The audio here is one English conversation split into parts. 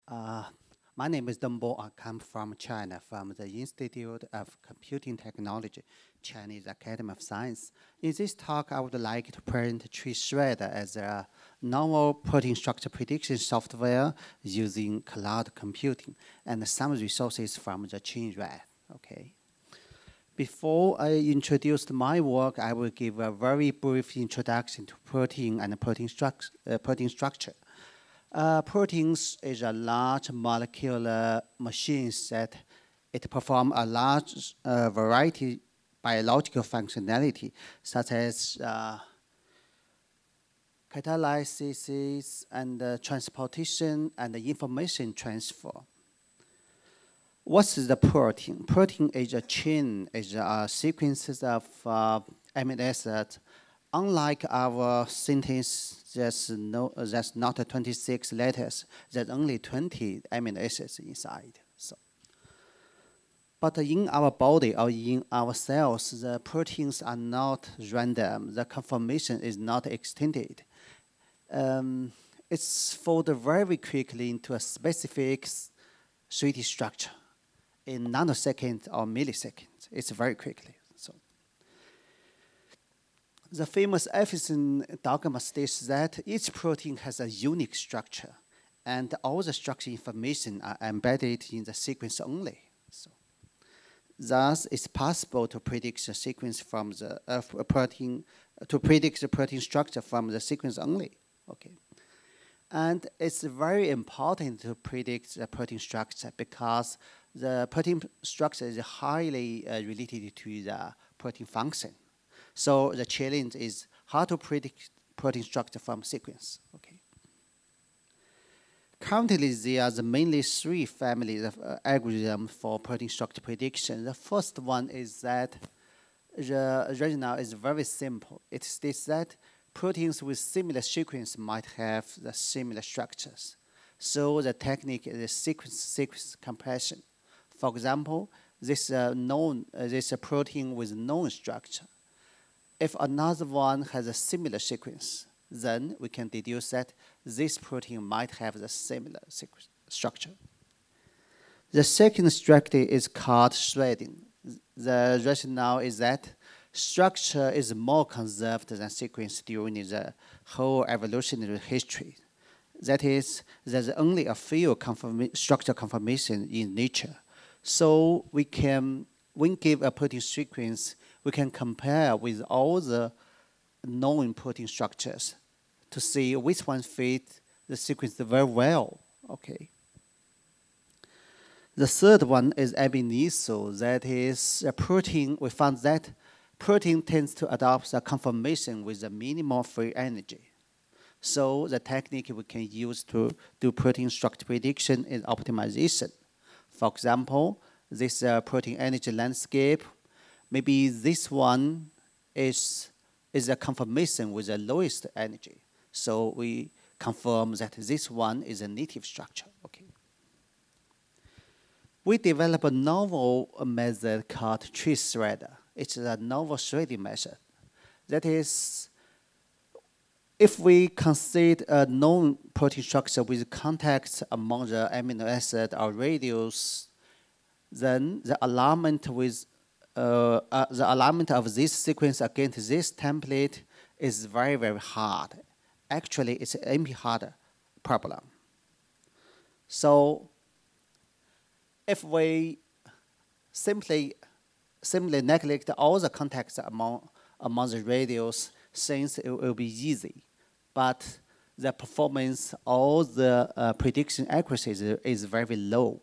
Uh, my name is Dongbo. I come from China, from the Institute of Computing Technology, Chinese Academy of Science. In this talk, I would like to present TreeThreader as a novel protein structure prediction software using cloud computing and some resources from the TreeThreader. Okay. Before I introduce my work, I will give a very brief introduction to protein and protein structure. Proteins is a large molecular machines that it perform a large variety biological functionality, such as catalysis and transportation and the information transfer. What's the protein? Protein is a chain, is a sequences of amino acids. Unlike our sentence, that's not 26 letters. There's only 20 amino acids inside. But in our body or in our cells, the proteins are not random. The conformation is not extended. It's folded very quickly into a specific 3D structure in nanoseconds or milliseconds. It's very quickly. The famous Ephesus dogma states that each protein has a unique structure, and all the structure information are embedded in the sequence only. Thus, it's possible to predict the sequence from the protein, to predict the protein structure from the sequence only. Okay. And it's very important to predict the protein structure because the protein structure is highly related to the protein function. So the challenge is how to predict protein structure from sequence. Okay. Currently, there are mainly three families of algorithms for protein structure prediction. The first one is that the rationale is very simple. It states that proteins with similar sequence might have the similar structures. So the technique is sequence compression. For example, this protein with known structure. If another one has a similar sequence, then we can deduce that this protein might have the similar structure. The second strategy is called threading. The rationale is that structure is more conserved than sequence during the whole evolutionary history. That is, there's only a few structure conformation in nature. So when give a protein sequence, we can compare with all the known protein structures to see which one fit the sequence very well. Okay. The third one is ab initio. That is a protein. We found that protein tends to adopt a conformation with a minimal free energy. So the technique we can use to do protein structure prediction is optimization. For example, this protein energy landscape, maybe this one is a conformation with the lowest energy. So we confirm that this one is a native structure. Okay. We developed a novel method called TreeThreader. It's a novel threading method. That is, if we consider a known protein structure with contacts among the amino acid or radius, then the alignment of this sequence against this template is very, very hard. Actually, it's an MP hard problem. So if we simply neglect all the contacts among the radius, things it will be easy. But the performance, all the prediction accuracy is very low.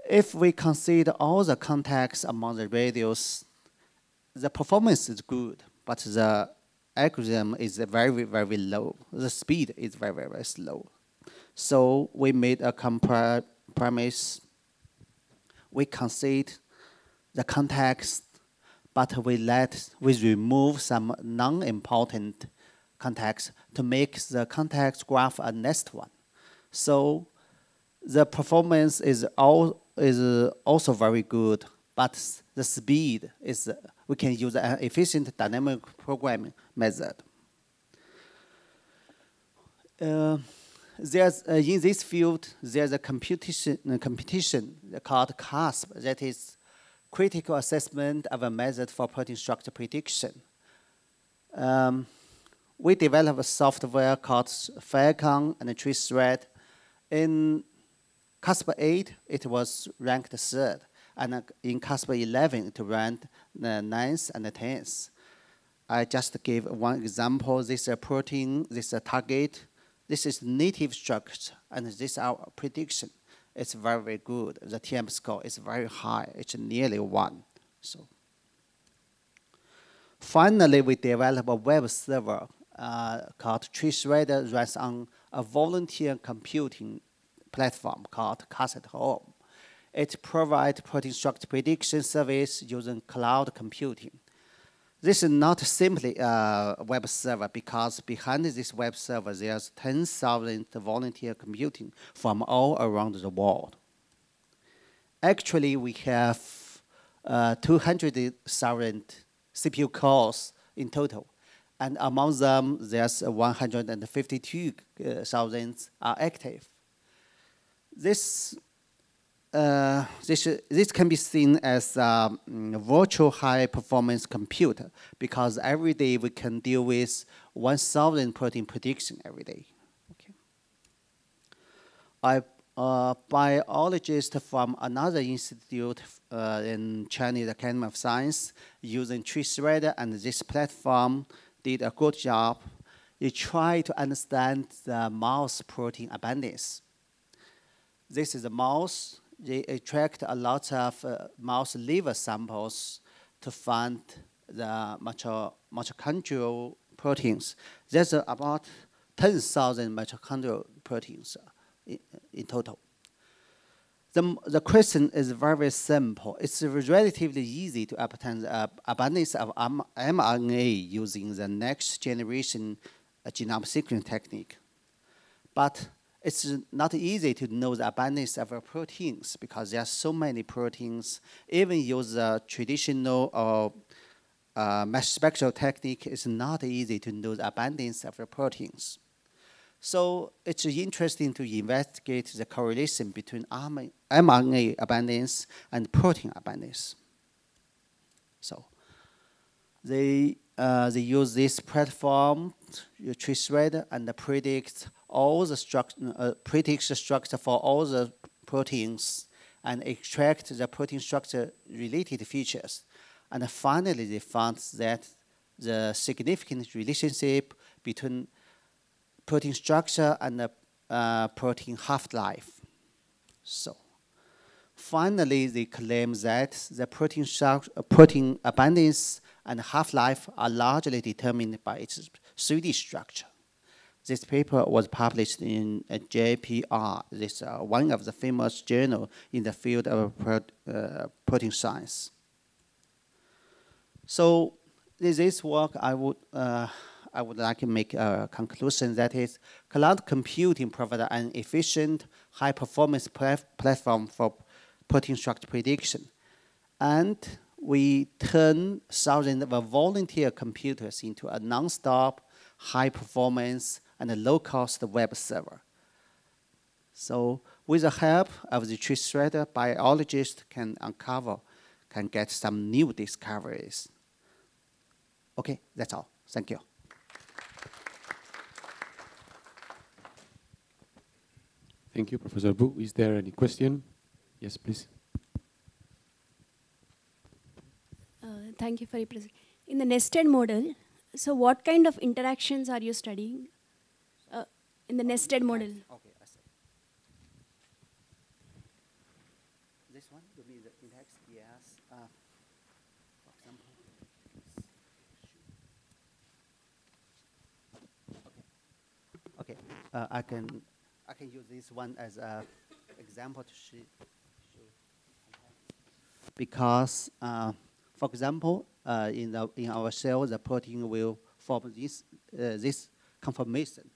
If we consider all the contacts among the radius, the performance is good, but the algorithm is very, very low. The speed is very, very slow. So we made a compromise. We consider the contacts, but we remove some non-important contacts to make the contact graph a next one. So the performance is also very good, but the speed is, we can use an efficient dynamic programming method. There's in this field, there's a competition called CASP, that is critical assessment of a method for protein structure prediction. We developed a software called Falcon and TreeThreader. In CASP 8, it was ranked 3rd, and in CASP 11, it ranked 9th and 10th. I just gave one example. This is a protein, this is a target, this is native structure, and this is our prediction. It's very, very good. The TM score is very high. It's nearly 1. So finally, we developed a web server called TreeThreader, runs on a volunteer computing platform called Cast at Home. It provides protein structure prediction service using cloud computing. This is not simply a web server, because behind this web server, there's 10,000 volunteer computing from all around the world. Actually, we have 200,000 CPU cores in total. And among them, there's 152,000 are active. This can be seen as a virtual high-performance computer, because every day we can deal with 1,000 protein prediction every day. Okay. A biologist from another institute in Chinese Academy of Science using TreeThreader and this platform did a good job. He tried to understand the mouse protein abundance. This is a mouse. They extract a lot of mouse liver samples to find the mitochondrial proteins. There's about 10,000 mitochondrial proteins in total. The question is very simple. It's relatively easy to obtain the abundance of mRNA using the next generation genome sequencing technique. But it's not easy to know the abundance of proteins, because there are so many proteins. Even use the traditional or mass spectral technique, it's not easy to know the abundance of proteins. So it's interesting to investigate the correlation between mRNA abundance and protein abundance. So they use this platform, TreeThreader, and predict all the predicts the structure for all the proteins and extract the protein structure related features. And finally, they found that the significant relationship between protein structure and the protein half-life. So finally, they claim that the protein abundance and half-life are largely determined by its 3D structure. This paper was published in JPR. This is one of the famous journals in the field of protein science. So this work, I would like to make a conclusion, that is, cloud computing provides an efficient, high-performance platform for protein structure prediction. And we turn thousands of volunteer computers into a non-stop, high-performance, and a low-cost web server. So with the help of the TreeThreader, biologists can get some new discoveries. Okay, that's all. Thank you. Thank you, Professor Bu. Is there any question? Yes, please. Thank you for your presentation. In the nested model, so what kind of interactions are you studying in the nested model? Okay, I see. This one, you mean the index? Yes. For example. Okay. I can use this one as an example to show. Because, for example, in our cell, the protein will form this conformation.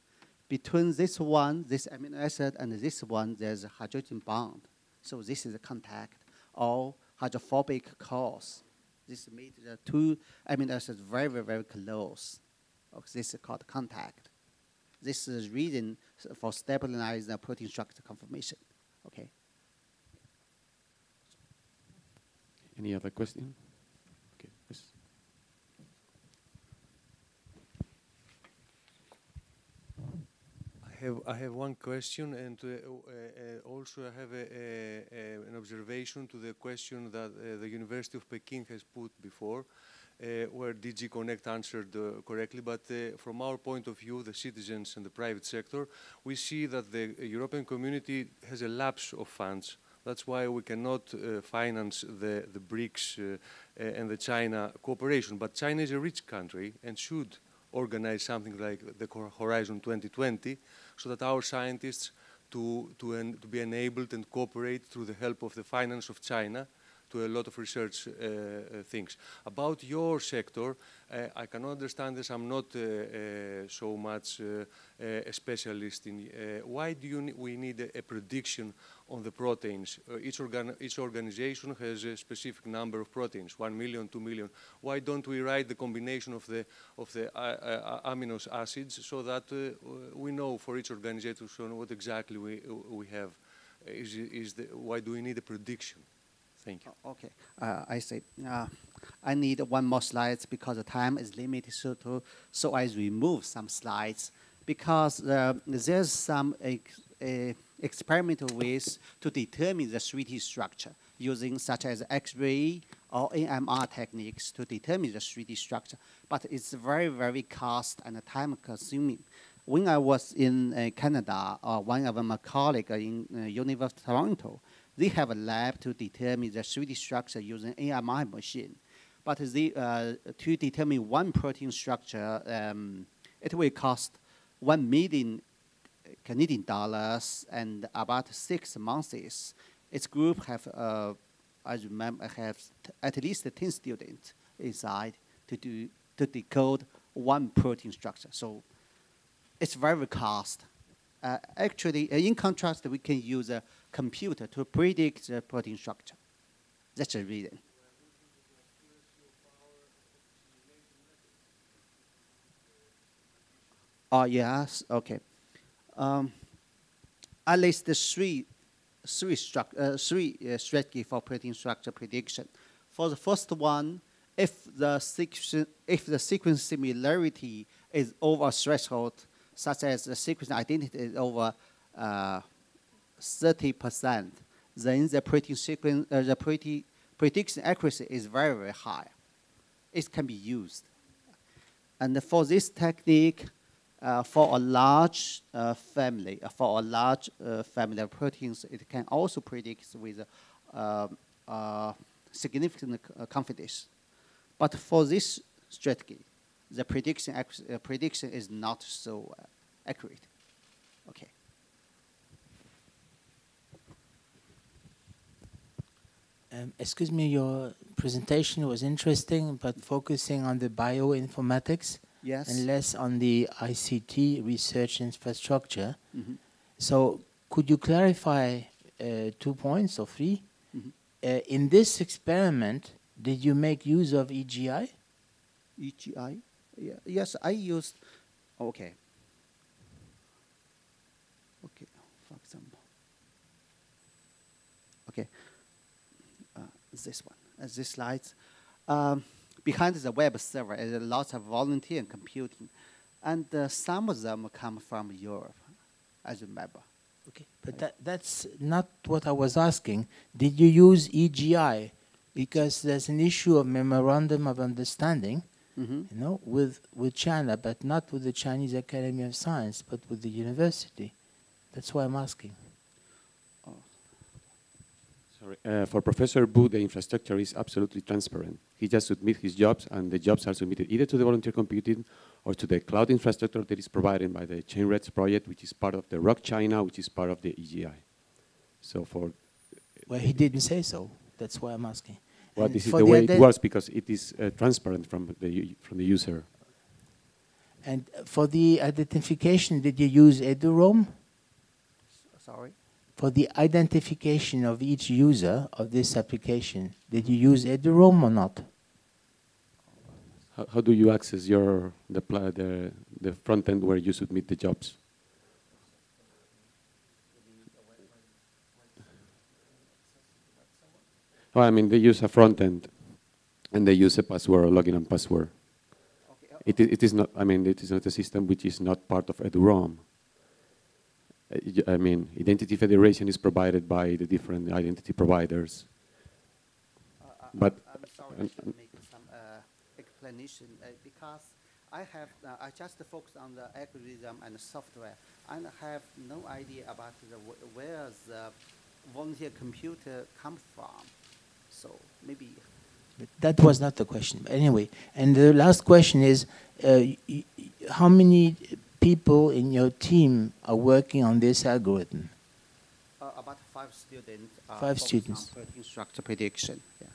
Between this one, this amino acid, and this one, there's a hydrogen bond. So this is a contact, or hydrophobic cause. This made the two amino acids very, very, very close. This is called contact. This is reason for stabilizing the protein structure conformation. Okay. Any other question? Okay, yes. I have one question, and also I have an observation to the question that the University of Peking has put before, where DG Connect answered correctly. But from our point of view, the citizens and the private sector, we see that the European community has a lapse of funds. That's why we cannot finance the BRICS and the China cooperation. But China is a rich country and should organize something like the Horizon 2020, so that our scientists to be enabled and cooperate through the help of the finance of China to a lot of research things. About your sector, I cannot understand this. I'm not so much a specialist in. Why do we need a prediction on the proteins? Each organization has a specific number of proteins, 1 million, 2 million. Why don't we write the combination of the amino acids so that we know for each organization what exactly we have? Why do we need a prediction? Thank you. Okay, I see. I need one more slide because the time is limited, so I remove some slides because there's some experimental ways to determine the 3D structure using such as X-ray or NMR techniques to determine the 3D structure, but it's very, very cost and time consuming. When I was in Canada, one of my colleagues in University of Toronto, they have a lab to determine the 3D structure using AMI machine. But to determine one protein structure, it will cost 1 million Canadian dollars and about 6 months. Its group have, I remember, have at least 10 students inside to decode one protein structure. So it's very cost. Actually, in contrast, we can use a computer to predict the protein structure. That's the reason. Oh, yes, okay. At least the three strategy for protein structure prediction. For the first one, if the sequence similarity is over a threshold, such as the sequence identity is over 30%, then the protein sequence, prediction accuracy is very, very high. It can be used. And for this technique, for a large family of proteins, it can also predict with significant confidence. But for this strategy, the prediction is not so accurate. Okay. Excuse me, your presentation was interesting, but focusing on the bioinformatics. Yes. And less on the ICT research infrastructure. Mm-hmm. So could you clarify 2 points or 3? Mm-hmm. In this experiment, did you make use of EGI? EGI? Yeah. Yes, I used, okay. Okay, for example. Okay, this one, this slides. Behind the web server is lots of volunteer and computing. And some of them come from Europe, I remember. Okay, but that's not what I was asking. Did you use EGI? Because there's an issue of memorandum of understanding, you know, with China, but not with the Chinese Academy of Science, but with the university. That's why I'm asking. Sorry. For Professor Bu, the infrastructure is absolutely transparent. He just submits his jobs, and the jobs are submitted either to the volunteer computing or to the cloud infrastructure that is provided by the ChainReds project, which is part of the Rock China, which is part of the EGI. So for... Well, he didn't say so. That's why I'm asking. Well, And this is for the way it ident- works because it is transparent from the user. And for the identification, did you use eduroam? Sorry? For the identification of each user of this application, did you use eduroam or not? how do you access the front end where you submit the jobs? Oh, I mean, they use a front end, and they use a password, a login and password. Okay. It is not. I mean, it is not a system which is not part of EduROM. I mean, identity federation is provided by the different identity providers. But I'm sorry, I should make some explanation because I just focus on the algorithm and the software, and I have no idea about where the volunteer computer comes from. So maybe. But that was not the question. Anyway, and the last question is, how many people in your team are working on this algorithm? About 5 students. 5 students. On protein structure prediction. Yeah.